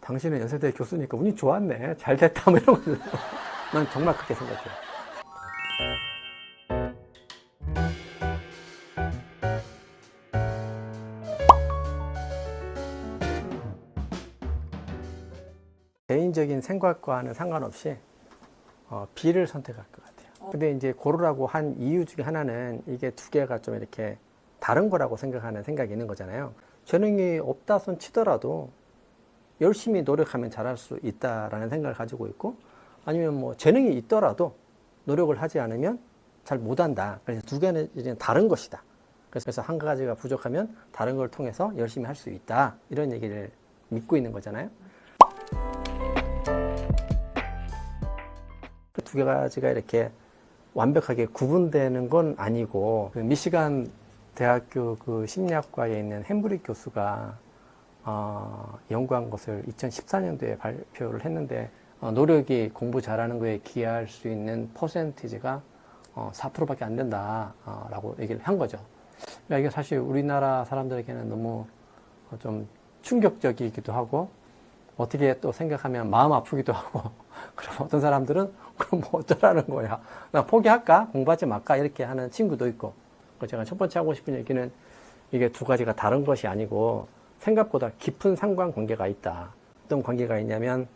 당신은 연세대 교수니까 운이 좋았네. 잘 됐다. 뭐 이런 거. 난 정말 그렇게 생각해요. 개인적인 생각과는 상관없이 B를 선택할 것 같아요. 근데 이제 고르라고 한 이유 중에 하나는 이게 두 개가 좀 이렇게 다른 거라고 생각하는 생각이 있는 거잖아요. 재능이 없다 손 치더라도 열심히 노력하면 잘할 수 있다라는 생각을 가지고 있고, 아니면 뭐 재능이 있더라도 노력을 하지 않으면 잘 못한다. 그래서 두 개는 이제 다른 것이다. 그래서 한 가지가 부족하면 다른 걸 통해서 열심히 할 수 있다. 이런 얘기를 믿고 있는 거잖아요. 두 가지가 이렇게 완벽하게 구분되는 건 아니고, 그 미시간 대학교 그 심리학과에 있는 햄브리 교수가 연구한 것을 2014년도에 발표를 했는데, 노력이 공부 잘하는 거에 기여할 수 있는 퍼센티지가 4%밖에 안 된다라고 얘기를 한 거죠. 그러니까 이게 사실 우리나라 사람들에게는 너무 좀 충격적이기도 하고, 어떻게 또 생각하면 마음 아프기도 하고, 그럼 어떤 사람들은 그럼 뭐 어쩌라는 거야. 나 포기할까? 공부하지 말까? 이렇게 하는 친구도 있고. 제가 첫 번째 하고 싶은 얘기는 이게 두 가지가 다른 것이 아니고 생각보다 깊은 상관관계가 있다. 어떤 관계가 있냐면,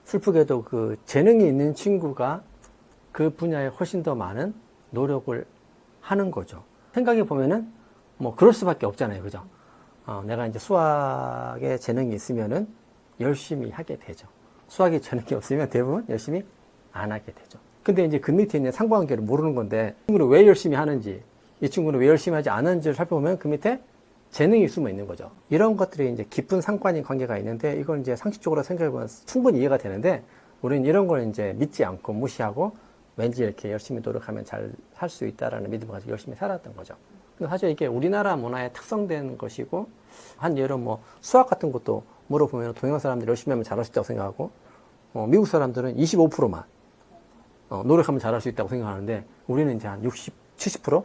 슬프게도 그 재능이 있는 친구가 그 분야에 훨씬 더 많은 노력을 하는 거죠. 생각해 보면은 뭐 그럴 수밖에 없잖아요. 그죠? 내가 이제 수학에 재능이 있으면은 열심히 하게 되죠. 수학에 재능이 없으면 대부분 열심히 안 하게 되죠. 근데 이제 그 밑에 있는 상관관계를 모르는 건데, 이 친구는 왜 열심히 하는지, 이 친구는 왜 열심히 하지 않은지를 살펴보면 그 밑에 재능이 숨어 있는 거죠. 이런 것들이 이제 깊은 상관인 관계가 있는데, 이걸 이제 상식적으로 생각해보면 충분히 이해가 되는데, 우리는 이런 걸 이제 믿지 않고 무시하고 왠지 이렇게 열심히 노력하면 잘 할 수 있다라는 믿음을 가지고 열심히 살았던 거죠. 근데 사실 이게 우리나라 문화에 특성된 것이고, 한 예로 뭐 수학 같은 것도 물어보면 동양 사람들이 열심히 하면 잘할 수 있다고 생각하고, 미국 사람들은 25%만 노력하면 잘할 수 있다고 생각하는데, 우리는 이제 한 60, 70%?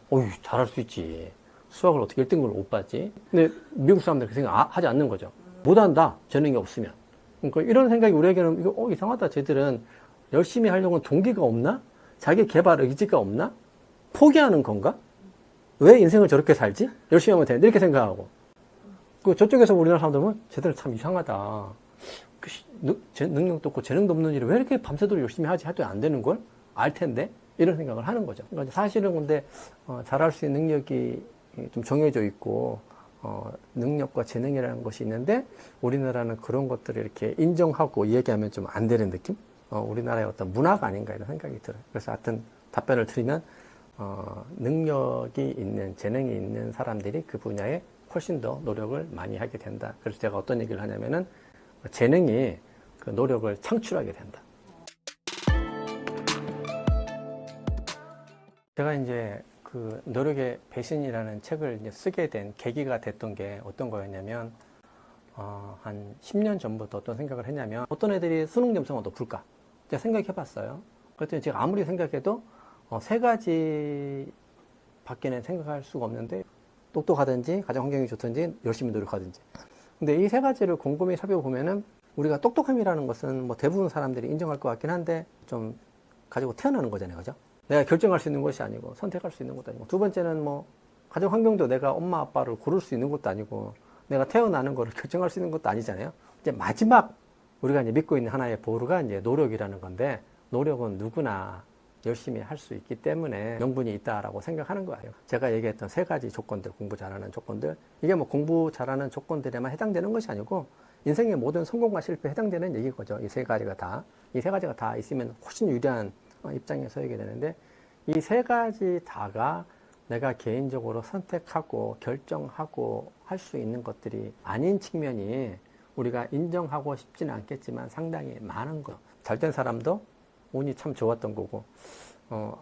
어휴, 잘할 수 있지. 수학을 어떻게 1등급을 못 받지? 근데 미국 사람들 그렇게 생각하지 않는 거죠. 못한다. 재능이 없으면. 그러니까 이런 생각이 우리에게는 이거 이상하다. 쟤들은 열심히 하려고 동기가 없나? 자기 개발 의지가 없나? 포기하는 건가? 왜 인생을 저렇게 살지? 열심히 하면 되는데 이렇게 생각하고. 그 저쪽에서 우리나라 사람들은 쟤들은 참 이상하다. 능력도 없고 재능도 없는 일을 왜 이렇게 밤새도록 열심히 하지? 해도 안 되는 걸? 알 텐데? 이런 생각을 하는 거죠. 그러니까 사실은 근데 잘할 수 있는 능력이 좀 정해져 있고, 능력과 재능이라는 것이 있는데, 우리나라는 그런 것들을 이렇게 인정하고 이야기하면 좀 안 되는 느낌? 우리나라의 어떤 문화가 아닌가 이런 생각이 들어요. 그래서 하여튼 답변을 드리면, 능력이 있는, 재능이 있는 사람들이 그 분야에 훨씬 더 노력을 많이 하게 된다. 그래서 제가 어떤 얘기를 하냐면은, 재능이 그 노력을 창출하게 된다. 제가 이제 그 노력의 배신이라는 책을 이제 쓰게 된 계기가 됐던 게 어떤 거였냐면, 한 10년 전부터 어떤 생각을 했냐면, 어떤 애들이 수능 점수가 높을까? 제가 생각해 봤어요. 그랬더니 제가 아무리 생각해도 세 가지 밖에는 생각할 수가 없는데, 똑똑하든지, 가정 환경이 좋든지, 열심히 노력하든지. 근데 이 세 가지를 곰곰이 살펴보면은, 우리가 똑똑함이라는 것은 뭐 대부분 사람들이 인정할 것 같긴 한데, 좀 가지고 태어나는 거잖아요. 그죠? 내가 결정할 수 있는 것이 아니고, 선택할 수 있는 것도 아니고. 두 번째는 뭐, 가정 환경도 내가 엄마 아빠를 고를 수 있는 것도 아니고, 내가 태어나는 거를 결정할 수 있는 것도 아니잖아요. 이제 마지막 우리가 이제 믿고 있는 하나의 보루가 이제 노력이라는 건데, 노력은 누구나 열심히 할 수 있기 때문에 명분이 있다라고 생각하는 거예요. 제가 얘기했던 세 가지 조건들, 공부 잘하는 조건들, 이게 뭐 공부 잘하는 조건들에만 해당되는 것이 아니고 인생의 모든 성공과 실패에 해당되는 얘기거죠. 이 세 가지가 다 있으면 훨씬 유리한 입장에 서게 되는데, 이 세 가지 다가 내가 개인적으로 선택하고 결정하고 할 수 있는 것들이 아닌 측면이 우리가 인정하고 싶지는 않겠지만 상당히 많은 거. 잘된 사람도 운이 참 좋았던 거고,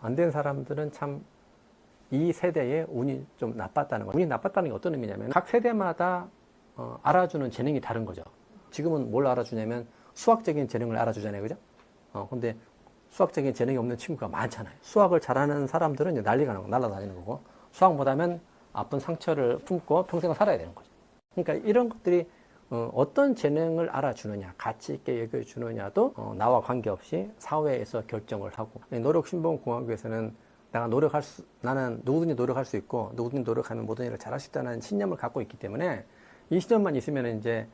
안 된 사람들은 참 이 세대의 운이 좀 나빴다는 거. 운이 나빴다는 게 어떤 의미냐면, 각 세대마다 알아주는 재능이 다른 거죠. 지금은 뭘 알아주냐면 수학적인 재능을 알아주잖아요. 그죠? 근데 수학적인 재능이 없는 친구가 많잖아요. 수학을 잘하는 사람들은 이제 난리가 나고 날아다니는 거고, 수학 못하면 아픈 상처를 품고 평생을 살아야 되는 거죠. 그러니까 이런 것들이 어떤 재능을 알아주느냐, 가치 있게 여겨주느냐도 나와 관계없이 사회에서 결정을 하고, 노력신봉공학에서는 나는 누구든지 노력할 수 있고 누구든지 노력하면 모든 일을 잘할 수 있다는 신념을 갖고 있기 때문에 이 신념만 있으면 이제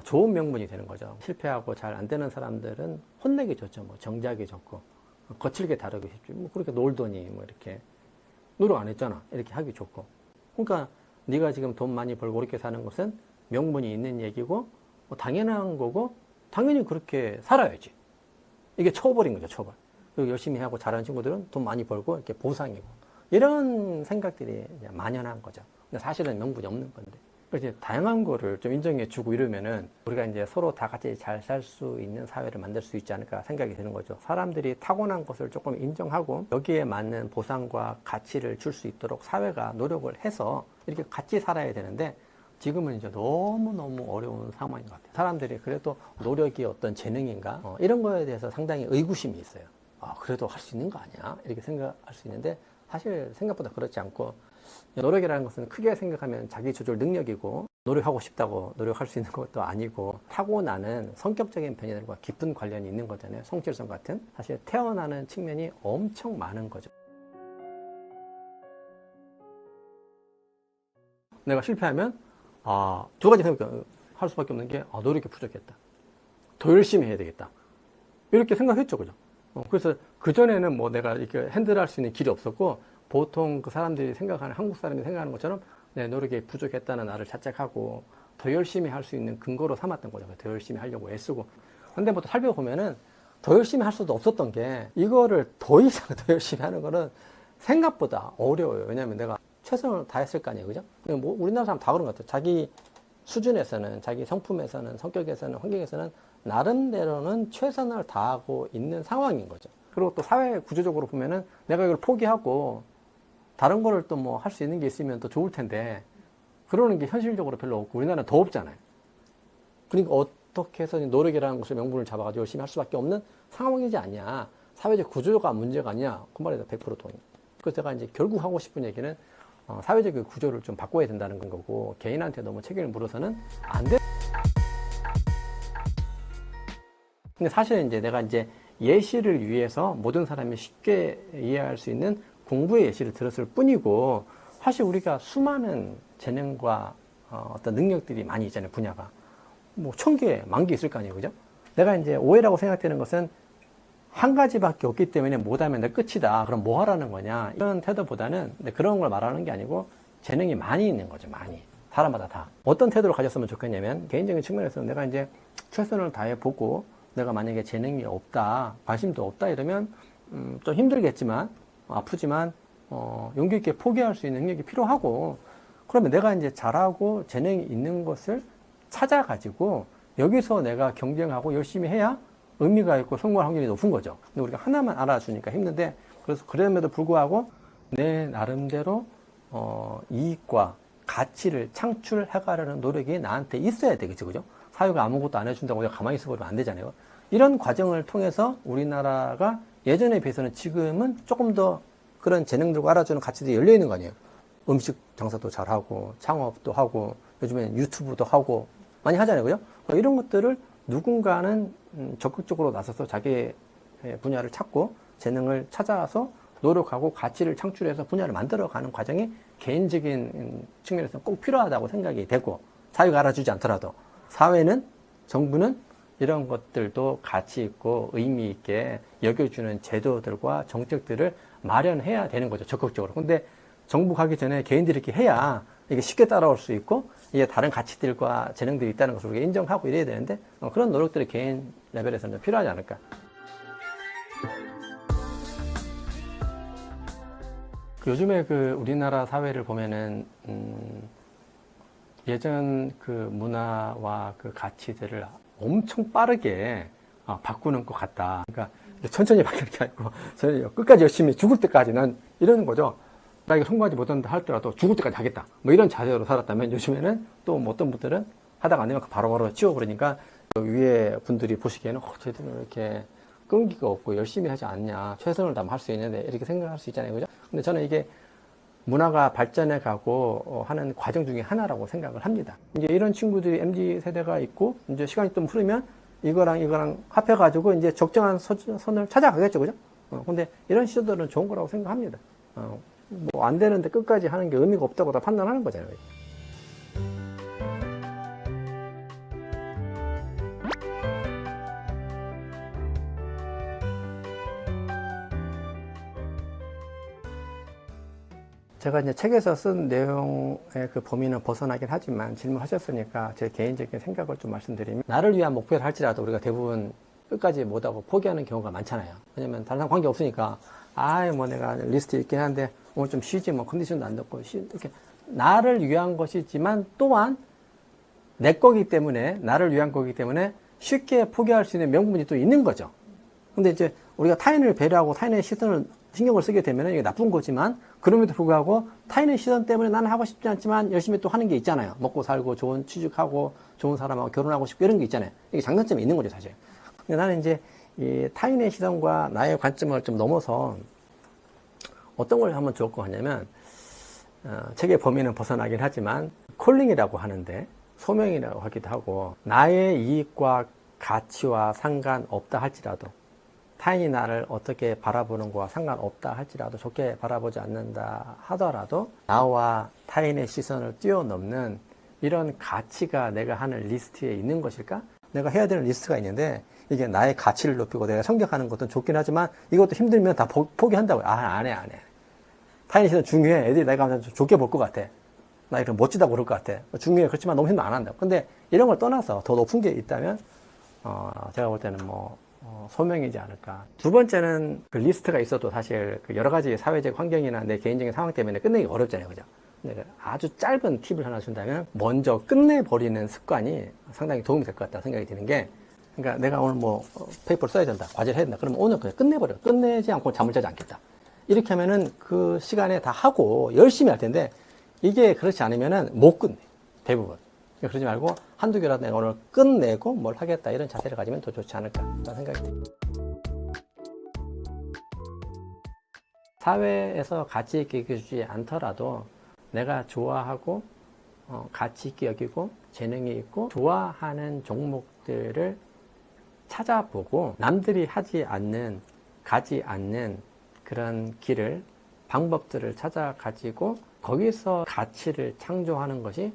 좋은 명분이 되는 거죠. 실패하고 잘 안 되는 사람들은 혼내기 좋죠. 뭐 정지하기 좋고 거칠게 다루기 쉽죠. 뭐 그렇게 놀더니 뭐 이렇게 노력 안 했잖아. 이렇게 하기 좋고. 그러니까 네가 지금 돈 많이 벌고 그렇게 사는 것은 명분이 있는 얘기고 뭐 당연한 거고 당연히 그렇게 살아야지. 이게 처벌인 거죠. 처벌. 그리고 열심히 하고 잘하는 친구들은 돈 많이 벌고 이렇게 보상이고 이런 생각들이 이제 만연한 거죠. 근데 사실은 명분이 없는 건데. 그래서 다양한 거를 좀 인정해 주고 이러면은 우리가 이제 서로 다 같이 잘 살 수 있는 사회를 만들 수 있지 않을까 생각이 드는 거죠. 사람들이 타고난 것을 조금 인정하고 여기에 맞는 보상과 가치를 줄 수 있도록 사회가 노력을 해서 이렇게 같이 살아야 되는데 지금은 이제 너무너무 어려운 상황인 것 같아요. 사람들이 그래도 노력이 어떤 재능인가 이런 거에 대해서 상당히 의구심이 있어요. 그래도 할 수 있는 거 아니야? 이렇게 생각할 수 있는데 사실 생각보다 그렇지 않고 노력이라는 것은 크게 생각하면 자기 조절 능력이고 노력하고 싶다고 노력할 수 있는 것도 아니고 타고나는 성격적인 변화들과 깊은 관련이 있는 거잖아요. 성질성 같은. 사실 태어나는 측면이 엄청 많은 거죠. 내가 실패하면 두 가지 생각할 수밖에 없는 게 노력이 부족했다. 더 열심히 해야 되겠다. 이렇게 생각했죠. 그죠? 그래서 그전에는 뭐 내가 이렇게 핸들할 수 있는 길이 없었고 보통 그 사람들이 생각하는 한국 사람이 생각하는 것처럼 내 노력이 부족했다는 나를 자책하고 더 열심히 할 수 있는 근거로 삼았던 거죠. 더 열심히 하려고 애쓰고. 근데 뭐 살펴보면은 더 열심히 할 수도 없었던 게 이거를 더 이상 더 열심히 하는 거는 생각보다 어려워요. 왜냐하면 내가 최선을 다했을 거 아니에요. 그죠? 뭐 우리나라 사람 다 그런 것 같아요. 자기 수준에서는, 자기 성품에서는, 성격에서는, 환경에서는 나름대로는 최선을 다하고 있는 상황인 거죠. 그리고 또 사회 구조적으로 보면은 내가 이걸 포기하고 다른 거를 또 뭐 할 수 있는 게 있으면 더 좋을 텐데 그러는 게 현실적으로 별로 없고 우리나라는 더 없잖아요. 그러니까 어떻게 해서 노력이라는 것을 명분을 잡아가지고 열심히 할 수밖에 없는 상황이지 않냐. 사회적 구조가 문제가 아니냐. 그 말에다 100% 동의. 그래서 제가 이제 결국 하고 싶은 얘기는 사회적 구조를 좀 바꿔야 된다는 건 거고 개인한테 너무 책임을 물어서는 안 돼. 근데 사실 이제 내가 이제 예시를 위해서 모든 사람이 쉽게 이해할 수 있는 공부의 예시를 들었을 뿐이고 사실 우리가 수많은 재능과 어떤 능력들이 많이 있잖아요. 분야가. 뭐 1000개, 10,000개 있을 거 아니에요. 그죠? 내가 이제 오해라고 생각되는 것은 한 가지밖에 없기 때문에 못하면 내 끝이다. 그럼 뭐 하라는 거냐. 이런 태도보다는 그런 걸 말하는 게 아니고 재능이 많이 있는 거죠. 많이. 사람마다 다. 어떤 태도를 가졌으면 좋겠냐면 개인적인 측면에서 내가 이제 최선을 다해보고 내가 만약에 재능이 없다, 관심도 없다 이러면 좀 힘들겠지만 아프지만 용기 있게 포기할 수 있는 능력이 필요하고 그러면 내가 이제 잘하고 재능이 있는 것을 찾아가지고 여기서 내가 경쟁하고 열심히 해야 의미가 있고 성공할 확률이 높은 거죠. 근데 우리가 하나만 알아주니까 힘든데 그래서 그럼에도 불구하고 내 나름대로 이익과 가치를 창출해가려는 노력이 나한테 있어야 되겠죠. 그죠? 사회가 아무것도 안 해준다고 내가 가만히 있어버리면 안 되잖아요. 이런 과정을 통해서 우리나라가 예전에 비해서는 지금은 조금 더 그런 재능들과 알아주는 가치들이 열려 있는 거 아니에요. 음식 장사도 잘하고 창업도 하고 요즘엔 유튜브도 하고 많이 하잖아요. 그죠? 이런 것들을 누군가는 적극적으로 나서서 자기의 분야를 찾고 재능을 찾아서 노력하고 가치를 창출해서 분야를 만들어가는 과정이 개인적인 측면에서 꼭 필요하다고 생각이 되고 사회가 알아주지 않더라도 사회는 정부는 이런 것들도 가치 있고 의미 있게 여겨주는 제도들과 정책들을 마련해야 되는 거죠. 적극적으로. 근데 정부 가기 전에 개인들이 이렇게 해야 이게 쉽게 따라올 수 있고 이게 다른 가치들과 재능들이 있다는 것을 우리가 인정하고 이래야 되는데 그런 노력들이 개인 레벨에서는 좀 필요하지 않을까. 요즘에 우리나라 사회를 보면은 예전 문화와 가치들을 엄청 빠르게 바꾸는 것 같다. 그러니까 천천히 바뀌는 게 아니고 저는 끝까지 열심히 죽을 때까지 난 이러는 거죠. 나 이거 성공하지 못한다 할더라도 죽을 때까지 하겠다. 뭐 이런 자세로 살았다면 요즘에는 또 뭐 어떤 분들은 하다가 안 되면 바로바로 치워버리니까 위에 분들이 보시기에는 쟤들은 이렇게 끈기가 없고 열심히 하지 않냐. 최선을 다하면 할 수 있는데 이렇게 생각할 수 있잖아요. 그죠? 근데 저는 이게 문화가 발전해 가고 하는 과정 중에 하나라고 생각을 합니다. 이제 이런 친구들이 MZ 세대가 있고 이제 시간이 좀 흐르면 이거랑 합해 가지고 이제 적정한 선을 찾아가겠죠, 그죠? 근데 이런 시도들은 좋은 거라고 생각합니다. 뭐 안 되는데 끝까지 하는 게 의미가 없다고 다 판단하는 거잖아요. 제가 이제 책에서 쓴 내용의 그 범위는 벗어나긴 하지만 질문하셨으니까 제 개인적인 생각을 좀 말씀드리면, 나를 위한 목표를 할지라도 우리가 대부분 끝까지 못하고 포기하는 경우가 많잖아요. 왜냐면 다른 사람 관계 없으니까 뭐 내가 리스트 있긴 한데 오늘 좀 쉬지, 뭐 컨디션도 안 좋고 이렇게 나를 위한 것이지만 또한 내 거기 때문에, 나를 위한 거기 때문에 쉽게 포기할 수 있는 명분이 또 있는 거죠. 근데 이제 우리가 타인을 배려하고 타인의 시선을 신경을 쓰게 되면 이게 나쁜 거지만, 그럼에도 불구하고 타인의 시선 때문에 나는 하고 싶지 않지만 열심히 또 하는 게 있잖아요. 먹고 살고 좋은 취직하고 좋은 사람하고 결혼하고 싶고 이런 게 있잖아요. 이게 장단점이 있는 거죠, 사실. 근데 나는 이제 이 타인의 시선과 나의 관점을 좀 넘어서 어떤 걸 하면 좋을 것 같냐면, 책의 범위는 벗어나긴 하지만 콜링이라고 하는데 소명이라고 하기도 하고, 나의 이익과 가치와 상관없다 할지라도, 타인이 나를 어떻게 바라보는 거와 상관없다 할지라도, 좋게 바라보지 않는다 하더라도 나와 타인의 시선을 뛰어넘는 이런 가치가 내가 하는 리스트에 있는 것일까? 내가 해야 되는 리스트가 있는데 이게 나의 가치를 높이고 내가 성격하는 것도 좋긴 하지만 이것도 힘들면 다 포기한다고요. 안 해. 타인의 시선 중요해. 애들이 내가 좀 좋게 볼 것 같아. 나 이런 멋지다고 그럴 것 같아. 중요해. 그렇지만 너무 힘들면 안 한다고. 근데 이런 걸 떠나서 더 높은 게 있다면 제가 볼 때는 소명이지 않을까. 두 번째는 그 리스트가 있어도 사실 그 여러 가지 사회적 환경이나 내 개인적인 상황 때문에 끝내기 어렵잖아요. 그죠? 근데 아주 짧은 팁을 하나 준다면, 먼저 끝내버리는 습관이 상당히 도움이 될 것 같다 생각이 드는 게, 그러니까 내가 오늘 페이퍼를 써야 된다, 과제를 해야 된다. 그러면 오늘 그냥 끝내버려. 끝내지 않고 잠을 자지 않겠다. 이렇게 하면은 그 시간에 다 하고 열심히 할 텐데, 이게 그렇지 않으면은 못 끝내. 대부분. 그러지 말고 한두 개라도 내가 오늘 끝내고 뭘 하겠다, 이런 자세를 가지면 더 좋지 않을까 라는 생각이 듭니다. 사회에서 가치 있게 여겨주지 않더라도 내가 좋아하고 가치 있게 여기고 재능이 있고 좋아하는 종목들을 찾아보고, 남들이 하지 않는, 가지 않는 그런 길을, 방법들을 찾아 가지고 거기서 가치를 창조하는 것이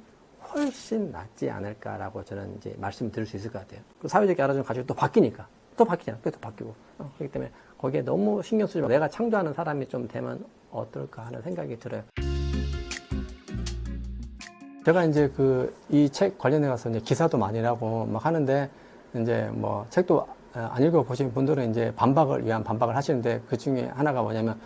훨씬 낫지 않을까라고 저는 이제 말씀드릴 수 있을 것 같아요. 그 사회적 알아주는 가치가 또 바뀌니까. 또 바뀌잖아. 또 바뀌고. 그렇기 때문에 거기에 너무 신경 쓰지 말고 내가 창조하는 사람이 좀 되면 어떨까 하는 생각이 들어요. 제가 이제 이 책 관련해 가서 이제 기사도 많이 나고 막 하는데, 이제 책도 안 읽어보신 분들은 이제 반박을 위한 반박을 하시는데, 그 중에 하나가 뭐냐면,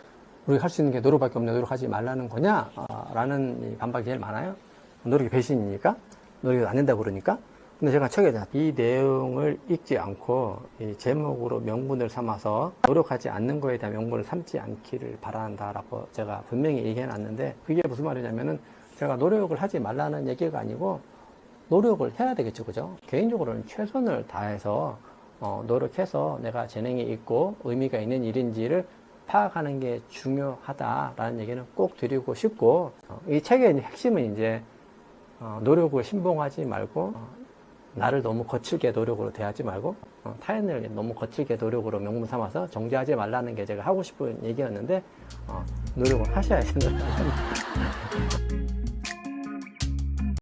우리가 할 수 있는 게 노력밖에 없네, 노력하지 말라는 거냐? 라는 반박이 제일 많아요. 노력이 배신이니까? 노력이 안 된다고 그러니까? 근데 제가 책에 이 내용을 읽지 않고 이 제목으로 명분을 삼아서 노력하지 않는 거에 대한 명분을 삼지 않기를 바란다라고 제가 분명히 얘기해 놨는데, 그게 무슨 말이냐면은, 제가 노력을 하지 말라는 얘기가 아니고 노력을 해야 되겠죠, 그죠? 개인적으로는 최선을 다해서 노력해서 내가 재능이 있고 의미가 있는 일인지를 파악하는 게 중요하다라는 얘기는 꼭 드리고 싶고, 이 책의 핵심은 이제 노력을 신봉하지 말고, 나를 너무 거칠게 노력으로 대하지 말고, 타인을 너무 거칠게 노력으로 명분 삼아서 정죄하지 말라는 게 제가 하고 싶은 얘기였는데, 노력을 하셔야 된다.